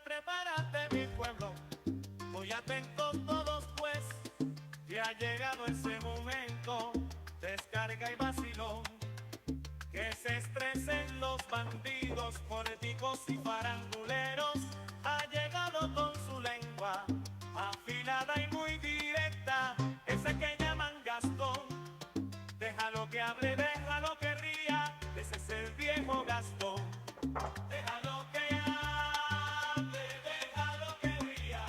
Prepárate mi pueblo, muy atentos todos pues, que ha llegado ese momento, descarga y vacilón, que se estresen los bandidos, políticos y faranduleros, ha llegado con su lengua, afilada y muy directa, ese que llaman Gastón, déjalo que hable, déjalo que ría, ese es el viejo Gastón. Déjalo que hable, déjalo que ría,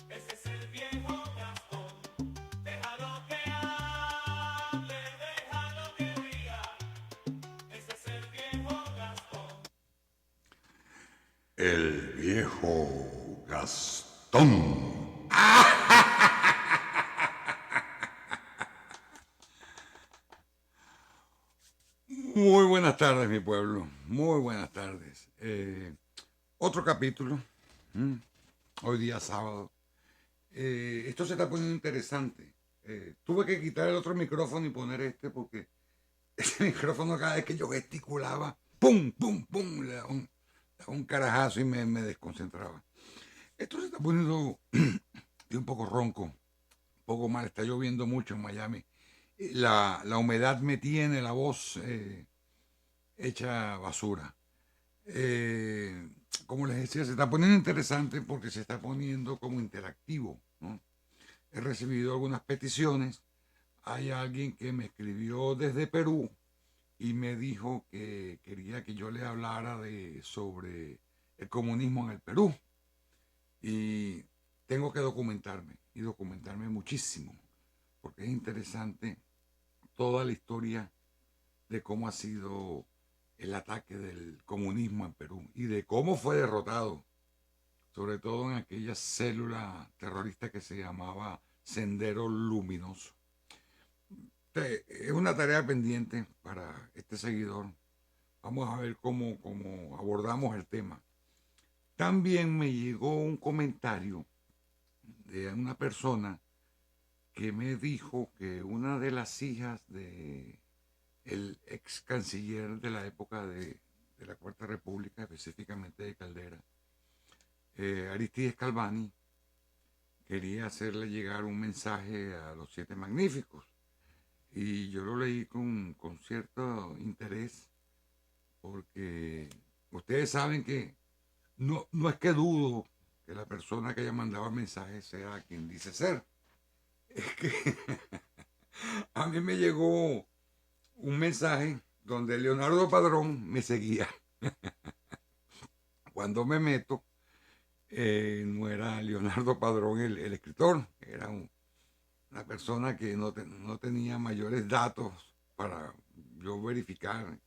ese es el viejo Gastón. Déjalo que hable, déjalo que ría, ese es el viejo Gastón. El viejo Gastón. Muy buenas tardes, mi pueblo. Muy buenas tardes. Otro capítulo. ¿Mm? Hoy día sábado. Esto se está poniendo interesante. Tuve que quitar el otro micrófono y poner este porque ese micrófono cada vez que yo gesticulaba, ¡pum, pum, pum! Le daba un carajazo y me desconcentraba. Esto se está poniendo un poco ronco, un poco mal. Está lloviendo mucho en Miami. La humedad me tiene la voz hecha basura. Eh, como les decía, se está poniendo interesante porque se está poniendo como interactivo, ¿no? He recibido algunas peticiones. Hay alguien que me escribió desde Perú y me dijo que quería que yo le hablara sobre el comunismo en el Perú. Y tengo que documentarme, y documentarme muchísimo, porque es interesante toda la historia de cómo ha sido el ataque del comunismo en Perú y de cómo fue derrotado, sobre todo en aquella célula terrorista que se llamaba Sendero Luminoso. Es una tarea pendiente para este seguidor. Vamos a ver cómo abordamos el tema. También me llegó un comentario de una persona que me dijo que una de las hijas de el ex canciller de la época de la Cuarta República, específicamente de Caldera, Aristides Calvani, quería hacerle llegar un mensaje a los Siete Magníficos. Y yo lo leí con cierto interés, porque ustedes saben que no es que dudo que la persona que haya mandado el mensaje sea quien dice ser. Es que a mí me llegó un mensaje donde Leonardo Padrón me seguía. Cuando me meto, no era Leonardo Padrón el escritor, era una persona que no tenía mayores datos para yo verificar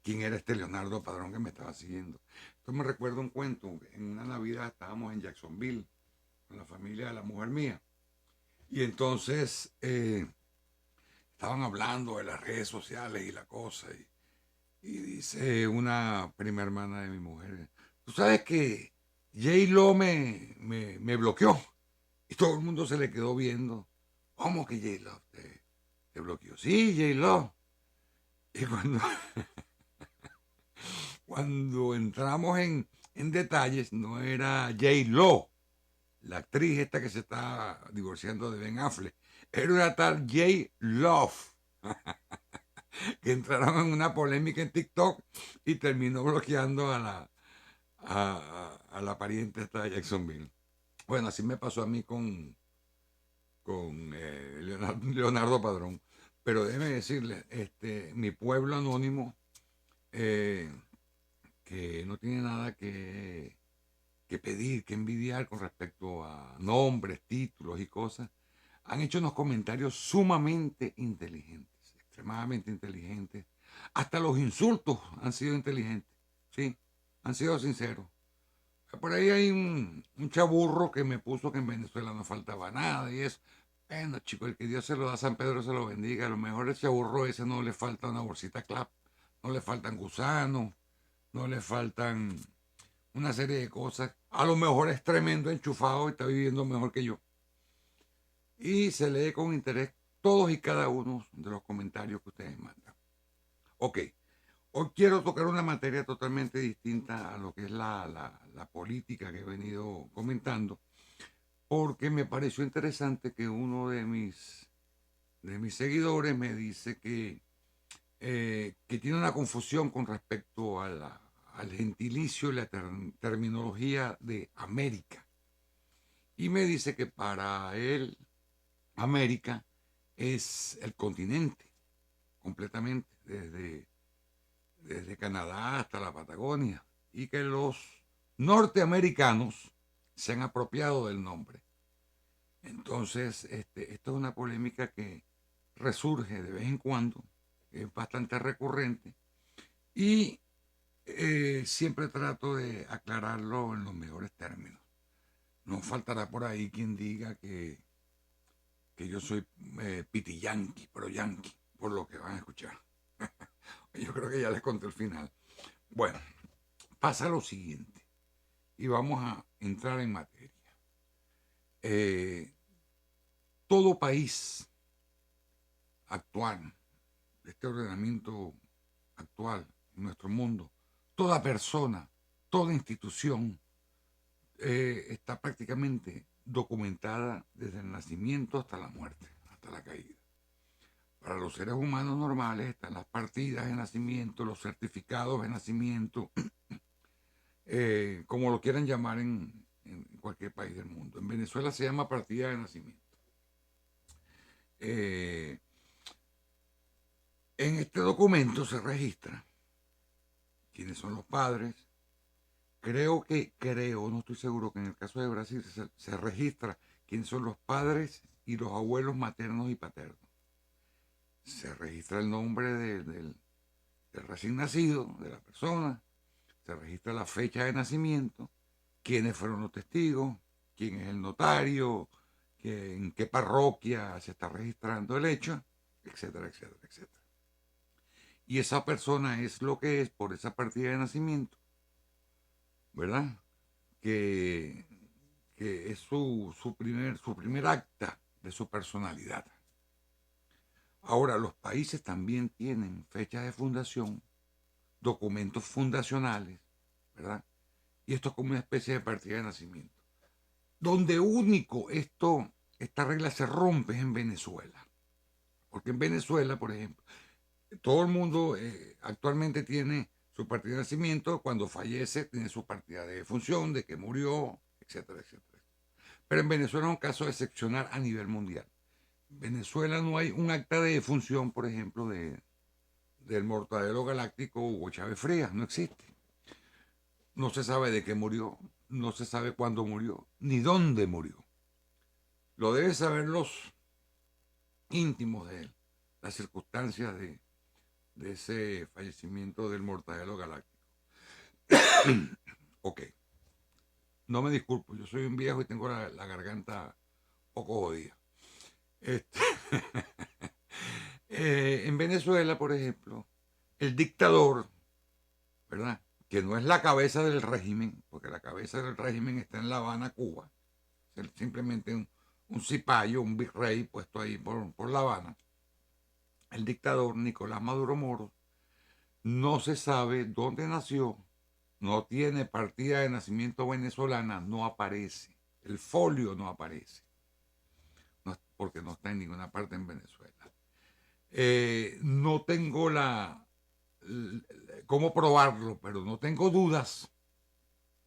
quién era este Leonardo Padrón que me estaba siguiendo. Entonces me recuerdo un cuento, en una Navidad estábamos en Jacksonville con la familia de la mujer mía, y entonces estaban hablando de las redes sociales y la cosa, y dice una prima hermana de mi mujer, tú sabes que J-Lo me bloqueó. Y todo el mundo se le quedó viendo. ¿Cómo que J-Lo te bloqueó? Sí, J-Lo. Y cuando entramos en detalles, no era J-Lo, la actriz esta que se está divorciando de Ben Affleck. Era una tal J-Love, que entraron en una polémica en TikTok y terminó bloqueando a la pariente esta de Jacksonville. Bueno, así me pasó a mí con Leonardo Padrón. Pero déjeme decirle, mi pueblo anónimo, eh, que no tiene nada que pedir, que envidiar con respecto a nombres, títulos y cosas, han hecho unos comentarios sumamente inteligentes, extremadamente inteligentes. Hasta los insultos han sido inteligentes, ¿sí? Han sido sinceros. Por ahí hay un chaburro que me puso que en Venezuela no faltaba nada y eso. Bueno, chico, el que Dios se lo da, San Pedro se lo bendiga. A lo mejor el chaburro ese no le falta una bolsita clap, no le faltan gusanos, no le faltan una serie de cosas. A lo mejor es tremendo enchufado y está viviendo mejor que yo. Y se lee con interés todos y cada uno de los comentarios que ustedes mandan. Ok, Hoy quiero tocar una materia totalmente distinta a lo que es la política que he venido comentando, porque me pareció interesante que uno de mis seguidores me dice que tiene una confusión con respecto al gentilicio y la terminología de América. Y me dice que para él América es el continente completamente, desde Canadá hasta la Patagonia, y que los norteamericanos se han apropiado del nombre. Entonces, esto es una polémica que resurge de vez en cuando, es bastante recurrente, y siempre trato de aclararlo en los mejores términos. No faltará por ahí quien diga que yo soy piti-yanqui, pro-yanqui, por lo que van a escuchar. Yo creo que ya les conté el final. Bueno, pasa lo siguiente, y vamos a entrar en materia. Todo país actual, de este ordenamiento actual en nuestro mundo, toda persona, toda institución está prácticamente documentada desde el nacimiento hasta la muerte, hasta la caída. Para los seres humanos normales están las partidas de nacimiento, los certificados de nacimiento, como lo quieran llamar en cualquier país del mundo. En Venezuela se llama partida de nacimiento. En este documento se registra quiénes son los padres. Creo, no estoy seguro, que en el caso de Brasil se registra quiénes son los padres y los abuelos maternos y paternos. Se registra el nombre del recién nacido, de la persona, se registra la fecha de nacimiento, quiénes fueron los testigos, quién es el notario, en qué parroquia se está registrando el hecho, etcétera, etcétera, etcétera. Y esa persona es lo que es por esa partida de nacimiento, ¿verdad? Que es su primer acta de su personalidad. Ahora, los países también tienen fechas de fundación, documentos fundacionales, ¿verdad? Y esto es como una especie de partida de nacimiento. Donde único esta regla se rompe es en Venezuela. Porque en Venezuela, por ejemplo, todo el mundo actualmente tiene su partida de nacimiento, cuando fallece tiene su partida de defunción, de que murió, etcétera, etcétera. Pero en Venezuela es un caso excepcional a nivel mundial. En Venezuela no hay un acta de defunción, por ejemplo, del mortadelo galáctico Hugo Chávez Frías, no existe. No se sabe de qué murió, no se sabe cuándo murió, ni dónde murió. Lo deben saber los íntimos de él, las circunstancias de ese fallecimiento del mortadelo galáctico. Ok, no me disculpo, yo soy un viejo y tengo la garganta poco jodida. En Venezuela, por ejemplo, el dictador, ¿verdad?, que no es la cabeza del régimen, porque la cabeza del régimen está en La Habana, Cuba, es simplemente un cipayo, un virrey puesto ahí por La Habana. El dictador Nicolás Maduro Moro no se sabe dónde nació, no tiene partida de nacimiento venezolana, no aparece, el folio no aparece, porque no está en ninguna parte en Venezuela. No tengo cómo probarlo, pero no tengo dudas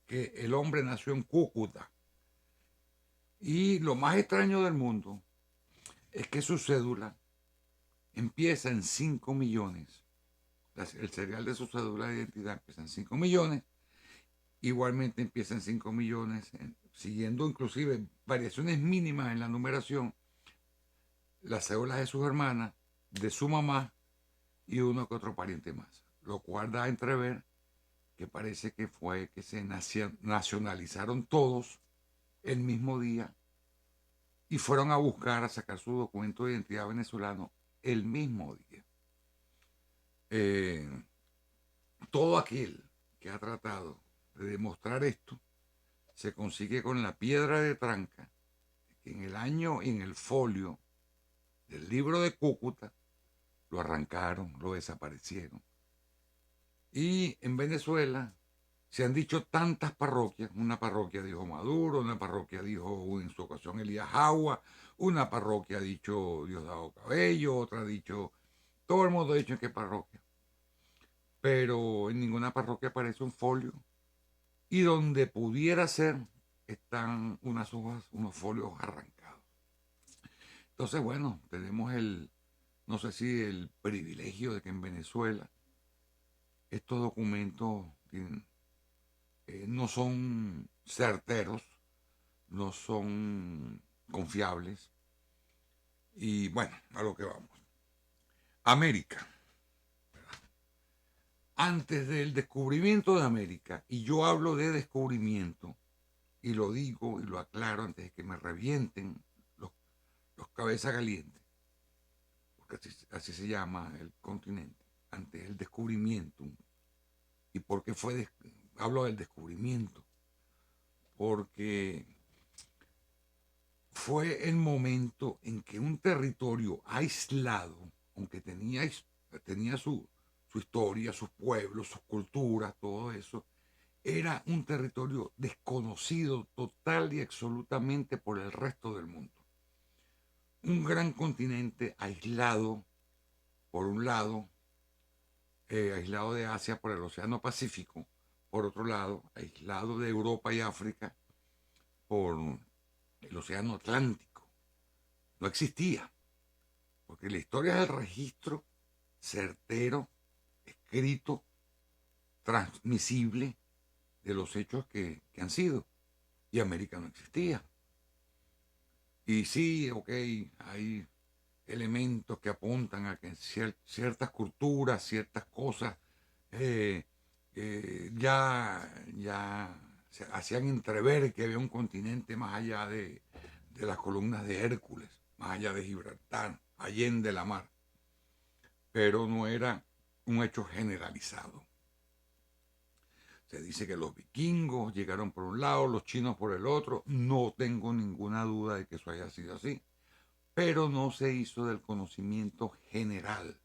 que el hombre nació en Cúcuta. Y lo más extraño del mundo es que su cédula empieza en 5 millones. El serial de su cédula de identidad empieza en 5 millones. Igualmente empieza en 5 millones, siguiendo inclusive variaciones mínimas en la numeración, las cédulas de sus hermanas, de su mamá y uno que otro pariente más. Lo cual da a entrever que parece que fue que se nacionalizaron todos el mismo día y fueron a buscar, a sacar su documento de identidad venezolano el mismo día. Todo aquel que ha tratado de demostrar esto se consigue con la piedra de tranca que en el año y en el folio del libro de Cúcuta lo arrancaron, lo desaparecieron. Y en Venezuela se han dicho tantas parroquias. Una parroquia dijo Maduro, una parroquia dijo en su ocasión Elías Agua, una parroquia ha dicho Diosdado Cabello, otra ha dicho... Todo el mundo ha dicho en qué parroquia. Pero en ninguna parroquia aparece un folio. Y donde pudiera ser, están unas hojas, unos folios arrancados. Entonces, bueno, tenemos no sé si el privilegio de que en Venezuela estos documentos no son certeros, no son confiables. Y bueno, a lo que vamos. América. Antes del descubrimiento de América, y yo hablo de descubrimiento, y lo digo y lo aclaro antes de que me revienten los cabezas calientes, porque así se llama el continente, antes del descubrimiento. ¿Y por qué hablo del descubrimiento? Porque fue el momento en que un territorio aislado, aunque tenía su historia, sus pueblos, sus culturas, todo eso, era un territorio desconocido total y absolutamente por el resto del mundo. Un gran continente aislado, por un lado, aislado de Asia por el Océano Pacífico, por otro lado, aislado de Europa y África por el Océano Atlántico. No existía, porque la historia es el registro certero, escrito, transmisible de los hechos que han sido. Y América no existía. Y sí, ok, hay elementos que apuntan a que ciertas culturas, ciertas cosas, ya se hacían entrever que había un continente más allá de las columnas de Hércules, más allá de Gibraltar, allende la mar. Pero no era un hecho generalizado. Se dice que los vikingos llegaron por un lado, los chinos por el otro. No tengo ninguna duda de que eso haya sido así. Pero no se hizo del conocimiento general.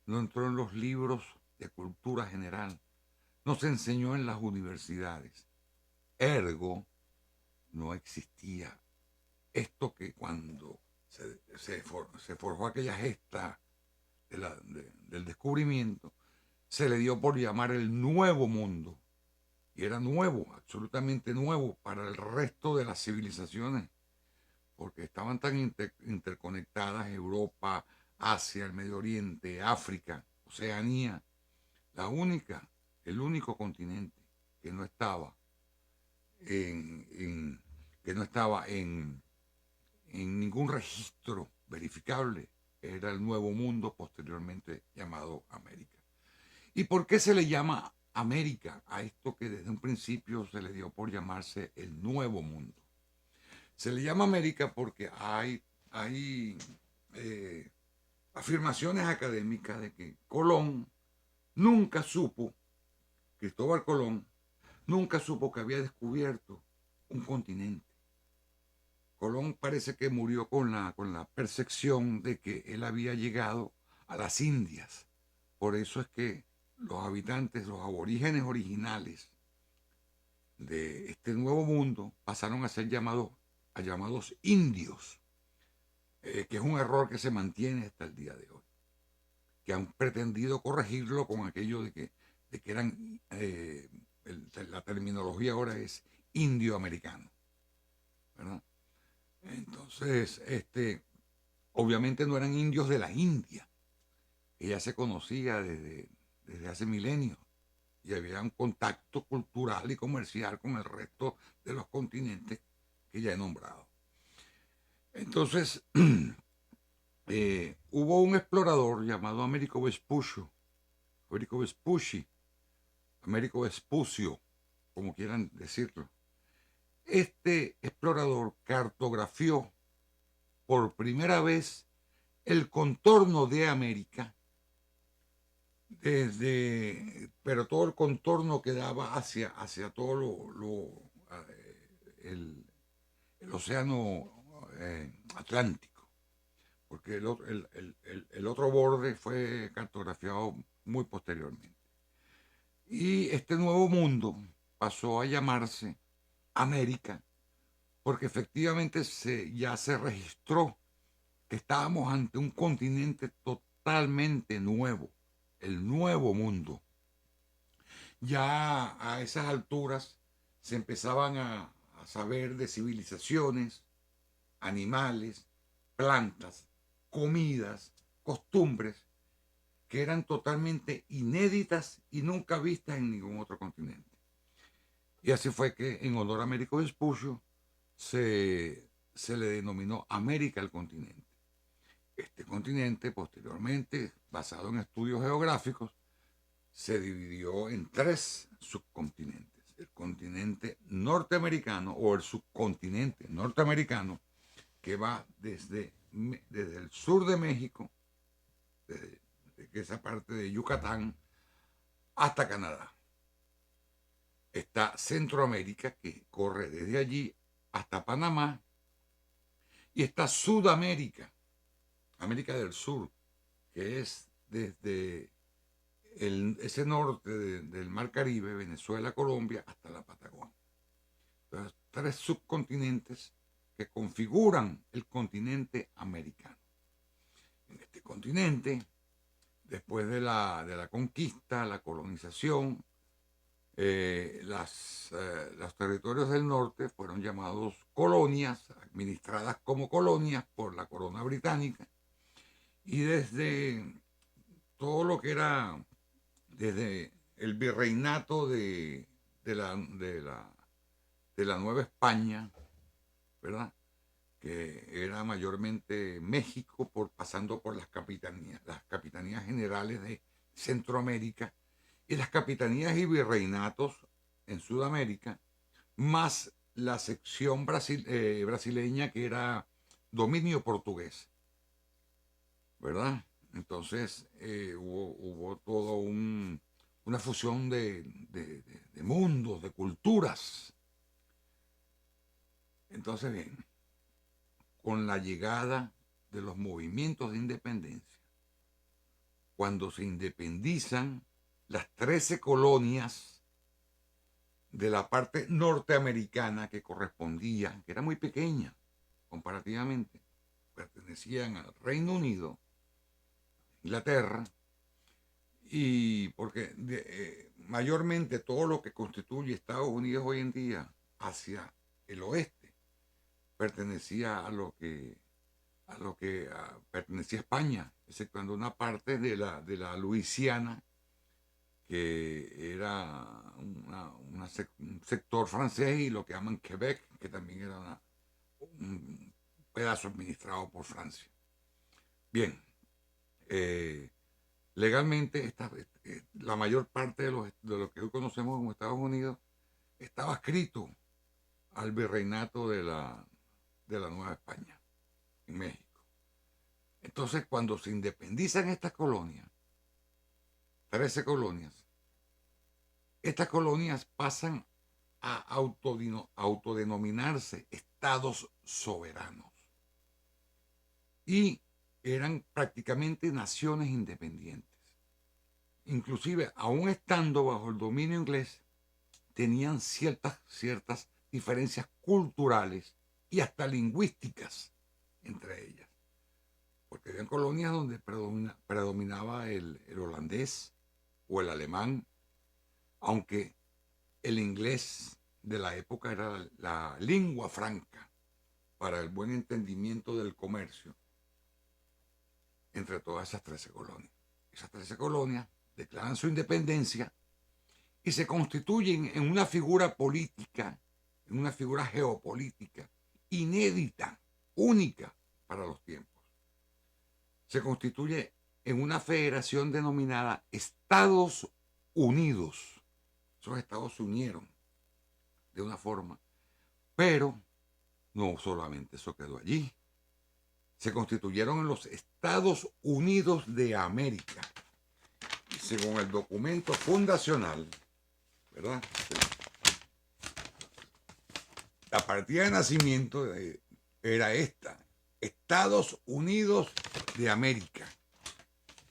No entró en los libros de cultura general. No se enseñó en las universidades. Ergo, no existía esto que cuando se forjó aquella gesta del descubrimiento, se le dio por llamar el Nuevo Mundo. Y era nuevo, absolutamente nuevo para el resto de las civilizaciones, porque estaban tan interconectadas Europa, Asia, el Medio Oriente, África, Oceanía. El único continente que no estaba en ningún registro verificable era el Nuevo Mundo, posteriormente llamado América. ¿Y por qué se le llama América a esto que desde un principio se le dio por llamarse el Nuevo Mundo? Se le llama América porque hay afirmaciones académicas de que Cristóbal Colón, nunca supo que había descubierto un continente. Colón parece que murió con la percepción de que él había llegado a las Indias. Por eso es que los habitantes, los aborígenes originales de este nuevo mundo pasaron a ser llamados indios, que es un error que se mantiene hasta el día de hoy, que han pretendido corregirlo con aquello de que eran, la terminología ahora es indioamericano, ¿verdad? Entonces, obviamente no eran indios de la India, que ya se conocía desde hace milenios, y había un contacto cultural y comercial con el resto de los continentes que ya he nombrado. Entonces, hubo un explorador llamado Américo Vespucio, como quieran decirlo. Este explorador cartografió por primera vez el contorno de América, pero todo el contorno que daba hacia todo el océano Atlántico, porque el otro borde fue cartografiado muy posteriormente. Y este nuevo mundo pasó a llamarse América, porque efectivamente ya se registró que estábamos ante un continente totalmente nuevo, el nuevo mundo. Ya a esas alturas se empezaban a saber de civilizaciones, animales, plantas, comidas, costumbres que eran totalmente inéditas y nunca vistas en ningún otro continente. Y así fue que en honor a Américo Vespucio se le denominó América al continente. Este continente, posteriormente, basado en estudios geográficos, se dividió en 3 subcontinentes. El continente norteamericano o el subcontinente norteamericano, que va desde el sur de México, desde esa parte de Yucatán, hasta Canadá. Está Centroamérica, que corre desde allí hasta Panamá, y está Sudamérica, América del Sur, que es desde ese norte del Mar Caribe, Venezuela, Colombia, hasta la Patagonia. Entonces, 3 subcontinentes que configuran el continente americano. En este continente, después de la conquista, la colonización, los territorios del norte fueron llamados colonias, administradas como colonias por la corona británica, y desde todo lo que era, desde el virreinato de la Nueva España, ¿verdad?, que era mayormente México, pasando por las capitanías generales de Centroamérica y las capitanías y virreinatos en Sudamérica, más la sección brasileña, que era dominio portugués, ¿verdad? Entonces hubo toda una fusión de mundos, de culturas. Entonces, bien, con la llegada de los movimientos de independencia, cuando se independizan las 13 colonias de la parte norteamericana, que correspondía, que era muy pequeña comparativamente, pertenecían al Reino Unido, Inglaterra, y porque mayormente todo lo que constituye Estados Unidos hoy en día hacia el oeste pertenecía a lo que pertenecía a España, exceptuando una parte de la Luisiana, que era un sector francés, y lo que llaman Quebec, que también era un pedazo administrado por Francia. Bien, legalmente la mayor parte de lo que hoy conocemos como Estados Unidos estaba adscrito al virreinato de la Nueva España, en México. Entonces, cuando se independizan estas colonias, 13 colonias, estas colonias pasan a autodenominarse estados soberanos, y eran prácticamente naciones independientes. Inclusive, aún estando bajo el dominio inglés, tenían ciertas diferencias culturales y hasta lingüísticas entre ellas, porque había colonias donde predominaba el holandés o el alemán, aunque el inglés de la época era la lengua franca para el buen entendimiento del comercio entre todas esas 13 colonias. Esas 13 colonias declaran su independencia y se constituyen en una figura política, en una figura geopolítica inédita, única para los tiempos. Se constituye en una federación denominada Estados Unidos. Esos estados se unieron de una forma, pero no solamente eso quedó allí. Se constituyeron en los Estados Unidos de América. Y según el documento fundacional, ¿verdad?, la partida de nacimiento era esta: Estados Unidos de América.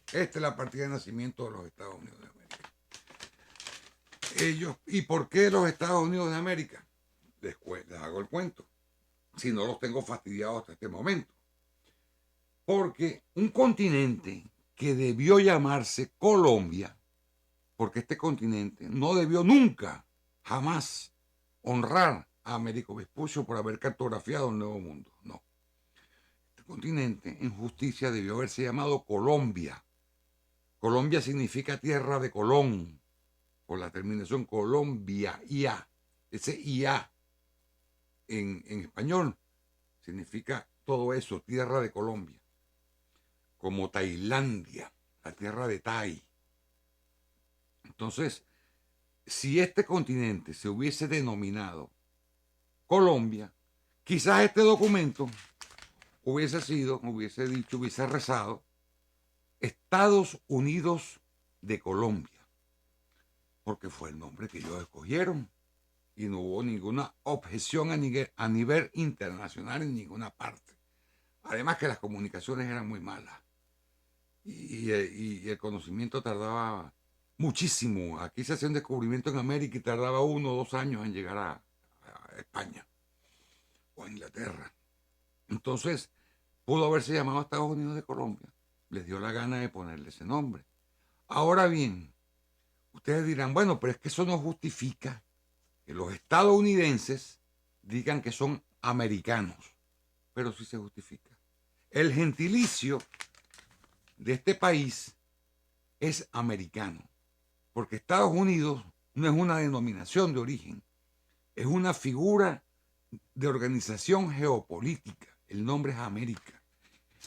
Esta es la partida de nacimiento de los Estados Unidos de América. ¿Y por qué los Estados Unidos de América? Les hago el cuento, si no los tengo fastidiados hasta este momento. Porque un continente que debió llamarse Colombia, porque este continente no debió nunca, jamás, honrar a Américo Vespucio por haber cartografiado el Nuevo Mundo. No. Este continente, en justicia, debió haberse llamado Colombia. Colombia significa tierra de Colón, por la terminación Colombia, IA. Ese IA en español significa todo eso, tierra de Colombia. Como Tailandia, la tierra de Tai. Entonces, si este continente se hubiese denominado Colombia, quizás este documento hubiese rezado Estados Unidos de Colombia, porque fue el nombre que ellos escogieron y no hubo ninguna objeción a nivel internacional en ninguna parte. Además que las comunicaciones eran muy malas y el conocimiento tardaba muchísimo. Aquí se hacía un descubrimiento en América y tardaba 1 o 2 años en llegar a España o a Inglaterra. Entonces, pudo haberse llamado Estados Unidos de Colombia. Les dio la gana de ponerle ese nombre. Ahora bien, ustedes dirán, bueno, pero es que eso no justifica que los estadounidenses digan que son americanos. Pero sí se justifica. El gentilicio de este país es americano, porque Estados Unidos no es una denominación de origen, es una figura de organización geopolítica. El nombre es América.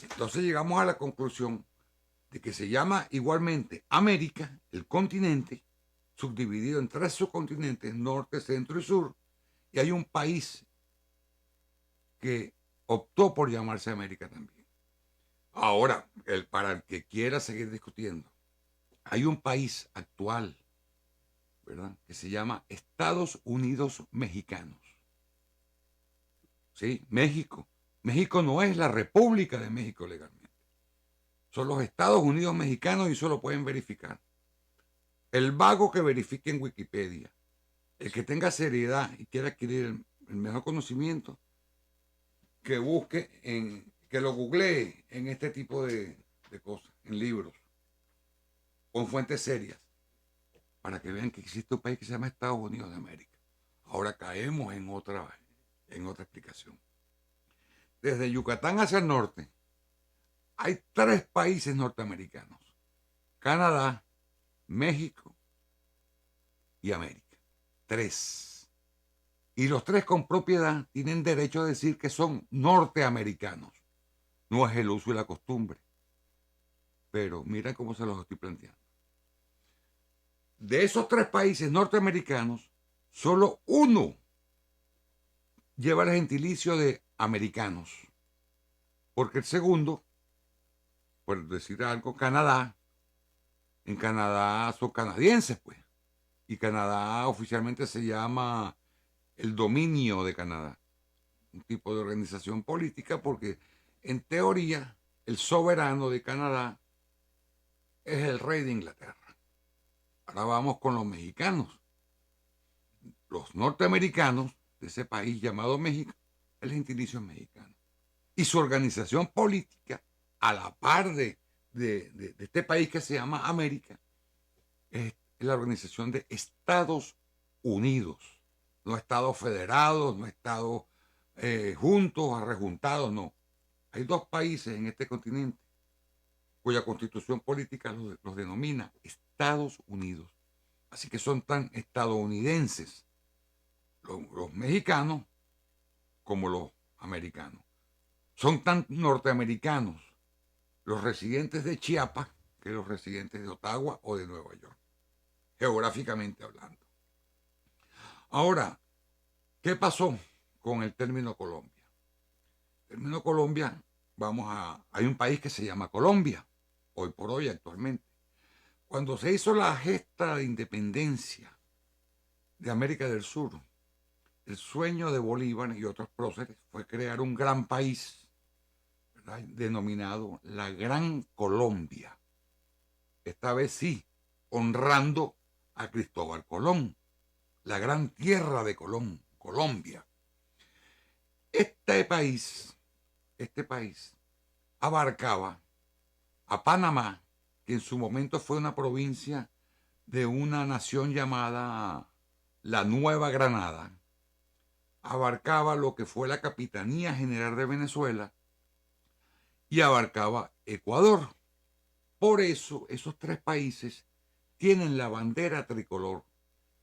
Entonces llegamos a la conclusión de que se llama igualmente América, el continente, subdividido en 3 subcontinentes, norte, centro y sur, y hay un país que optó por llamarse América también. Ahora, para el que quiera seguir discutiendo, hay un país actual, ¿verdad?, que se llama Estados Unidos Mexicanos. ¿Sí? México. México no es la República de México legalmente. Son los Estados Unidos Mexicanos y eso lo pueden verificar. El vago que verifique en Wikipedia, el que tenga seriedad y quiera adquirir el mejor conocimiento, que busque, que lo googlee en este tipo de cosas, en libros, con fuentes serias, para que vean que existe un país que se llama Estados Unidos de América. Ahora caemos en otra explicación. Desde Yucatán hacia el norte, hay 3 países norteamericanos: Canadá, México y América. 3. Y los 3 con propiedad tienen derecho a decir que son norteamericanos. No es el uso y la costumbre. Pero mira cómo se los estoy planteando. De esos 3 países norteamericanos, solo uno lleva el gentilicio de americanos. Porque el segundo, por decir algo, Canadá, en Canadá son canadienses, pues. Y Canadá oficialmente se llama el dominio de Canadá, un tipo de organización política, porque en teoría el soberano de Canadá es el rey de Inglaterra. Ahora vamos con los mexicanos. Los norteamericanos de ese país llamado México, el gentilicio es mexicano. Y su organización política, a la par de este país que se llama América, es la organización de Estados Unidos. No estados federados, no estados juntos, rejuntados, no. Hay 2 países en este continente cuya constitución política los denomina Estados Unidos. Así que son tan estadounidenses los mexicanos como los americanos. Son tan norteamericanos los residentes de Chiapas que los residentes de Ottawa o de Nueva York, geográficamente hablando. Ahora, ¿qué pasó con el término Colombia? El término Colombia, hay un país que se llama Colombia, hoy por hoy actualmente. Cuando se hizo la gesta de independencia de América del Sur, el sueño de Bolívar y otros próceres fue crear un gran país, ¿verdad?, denominado la Gran Colombia. Esta vez sí, honrando a Cristóbal Colón, la gran tierra de Colón, Colombia. Este país abarcaba a Panamá, que en su momento fue una provincia de una nación llamada la Nueva Granada, abarcaba lo que fue la Capitanía General de Venezuela y abarcaba Ecuador. Por eso esos tres países tienen la bandera tricolor,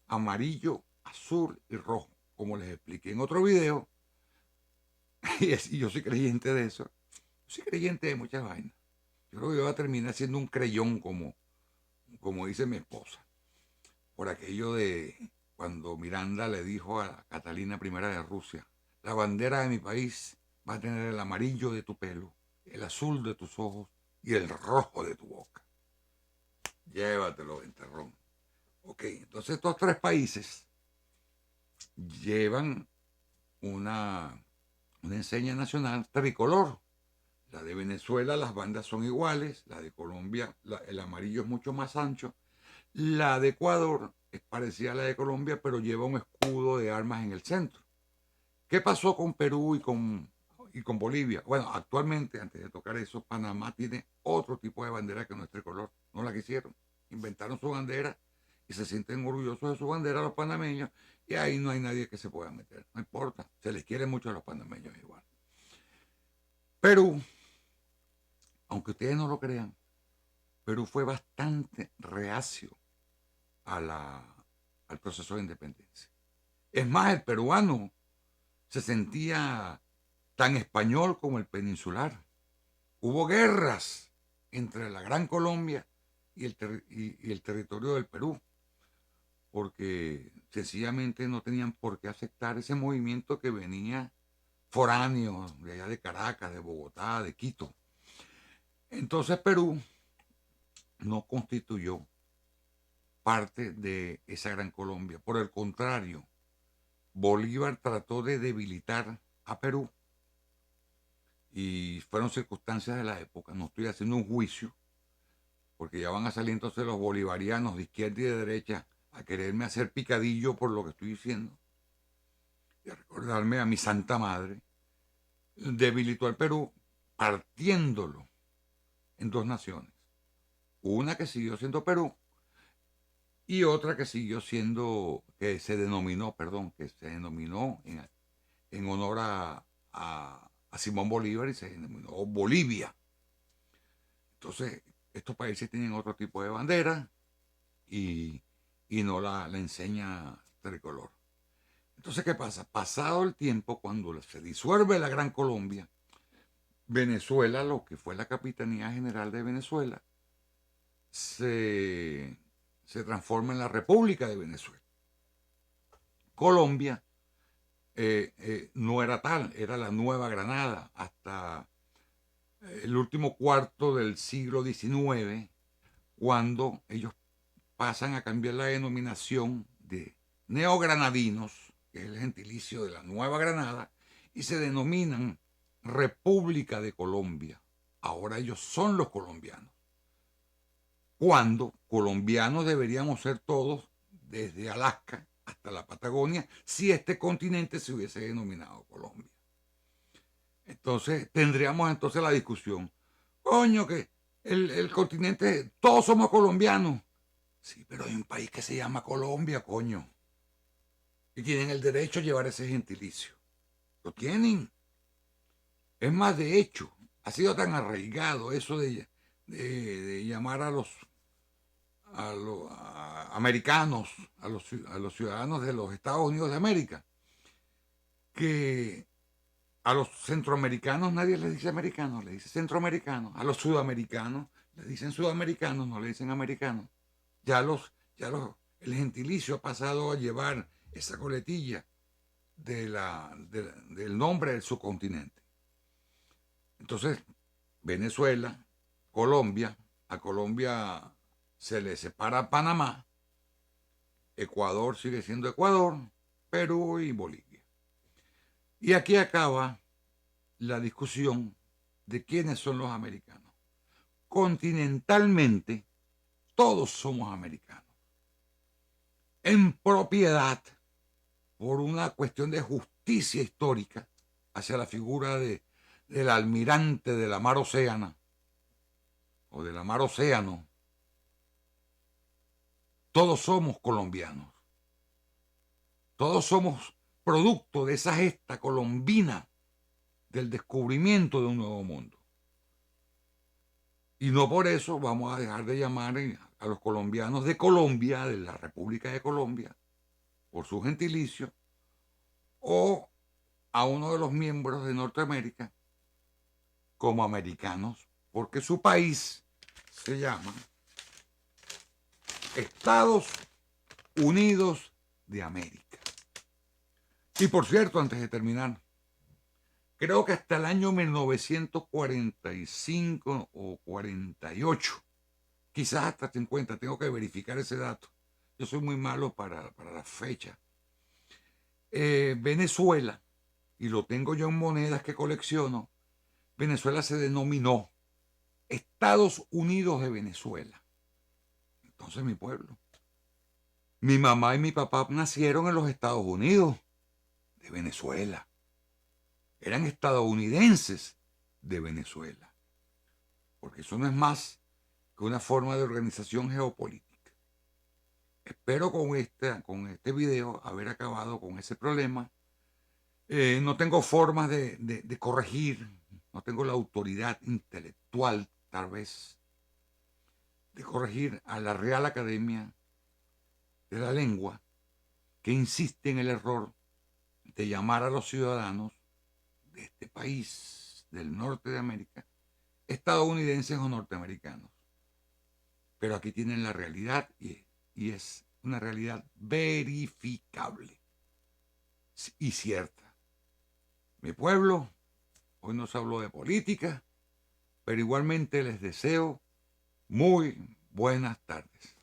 amarillo, azul y rojo, como les expliqué en otro video, y yo soy creyente de eso. Yo soy creyente de muchas vainas. Yo creo que yo voy a terminar siendo un creyón, como dice mi esposa, por aquello de cuando Miranda le dijo a Catalina I de Rusia: la bandera de mi país va a tener el amarillo de tu pelo, el azul de tus ojos y el rojo de tu boca. Llévatelo, ventarrón. Ok, entonces estos tres países llevan una enseña nacional tricolor. La de Venezuela, las bandas son iguales. La de Colombia, el amarillo es mucho más ancho. La de Ecuador es parecida a la de Colombia, pero lleva un escudo de armas en el centro. ¿Qué pasó con Perú y con Bolivia? Bueno, actualmente, antes de tocar eso, Panamá tiene otro tipo de bandera que no es tricolor. No la quisieron. Inventaron su bandera y se sienten orgullosos de su bandera los panameños, y ahí no hay nadie que se pueda meter. No importa. Se les quiere mucho a los panameños igual. Perú, aunque ustedes no lo crean, Perú fue bastante reacio al proceso de independencia. Es más, el peruano se sentía tan español como el peninsular. Hubo guerras entre la Gran Colombia y el territorio del Perú, porque sencillamente no tenían por qué aceptar ese movimiento que venía foráneo de allá de Caracas, de Bogotá, de Quito. Entonces Perú no constituyó parte de esa Gran Colombia. Por el contrario, Bolívar trató de debilitar a Perú, y fueron circunstancias de la época. No estoy haciendo un juicio, porque ya van a salir entonces los bolivarianos de izquierda y de derecha a quererme hacer picadillo por lo que estoy diciendo y a recordarme a mi santa madre. Debilitó al Perú partiéndolo en dos naciones. Una que siguió siendo Perú y otra que siguió siendo, que se denominó en honor a Simón Bolívar, y se denominó Bolivia. Entonces, estos países tienen otro tipo de bandera y no la enseña tricolor. Entonces, ¿qué pasa? Pasado el tiempo, cuando se disuelve la Gran Colombia, Venezuela, lo que fue la Capitanía General de Venezuela, se transforma en la República de Venezuela. Colombia no era tal, era la Nueva Granada hasta el último cuarto del siglo XIX, cuando ellos pasan a cambiar la denominación de neogranadinos, que es el gentilicio de la Nueva Granada, y se denominan República de Colombia. Ahora ellos son los colombianos. Cuando colombianos deberíamos ser todos, desde Alaska hasta la Patagonia, si este continente se hubiese denominado Colombia. Entonces tendríamos la discusión: coño, que el continente, todos somos colombianos. Sí, pero hay un país que se llama Colombia, coño. Y tienen el derecho a llevar ese gentilicio. Lo tienen. Es más, de hecho, ha sido tan arraigado eso de llamar a los americanos, a los ciudadanos de los Estados Unidos de América, que a los centroamericanos nadie les dice americanos, le dice centroamericanos. A los sudamericanos les dicen sudamericanos, no le dicen americanos. El gentilicio ha pasado a llevar esa coletilla del nombre del subcontinente. Entonces, Venezuela, Colombia, a Colombia se le separa Panamá, Ecuador sigue siendo Ecuador, Perú y Bolivia. Y aquí acaba la discusión de quiénes son los americanos. Continentalmente, todos somos americanos. en propiedad por una cuestión de justicia histórica hacia la figura del almirante de la mar Océana o de la mar Océano. Todos somos colombianos. Todos somos producto de esa gesta colombina del descubrimiento de un nuevo mundo. Y no por eso vamos a dejar de llamar a los colombianos de Colombia, de la República de Colombia, por su gentilicio, o a uno de los miembros de Norteamérica como americanos, porque su país se llama Estados Unidos de América. Y por cierto, antes de terminar, creo que hasta el año 1945 o 48, quizás hasta 50, tengo que verificar ese dato. Yo soy muy malo para la fecha. Venezuela, y lo tengo yo en monedas que colecciono, Venezuela se denominó Estados Unidos de Venezuela. Entonces mi pueblo, mi mamá y mi papá nacieron en los Estados Unidos de Venezuela. Eran estadounidenses de Venezuela. Porque eso no es más que una forma de organización geopolítica. Espero con este video haber acabado con ese problema. No tengo formas de corregir, no tengo la autoridad intelectual, tal vez, de corregir a la Real Academia de la Lengua, que insiste en el error de llamar a los ciudadanos de este país del norte de América estadounidenses o norteamericanos. Pero aquí tienen la realidad y es una realidad verificable y cierta. Mi pueblo, hoy nos habló de política, pero igualmente les deseo muy buenas tardes.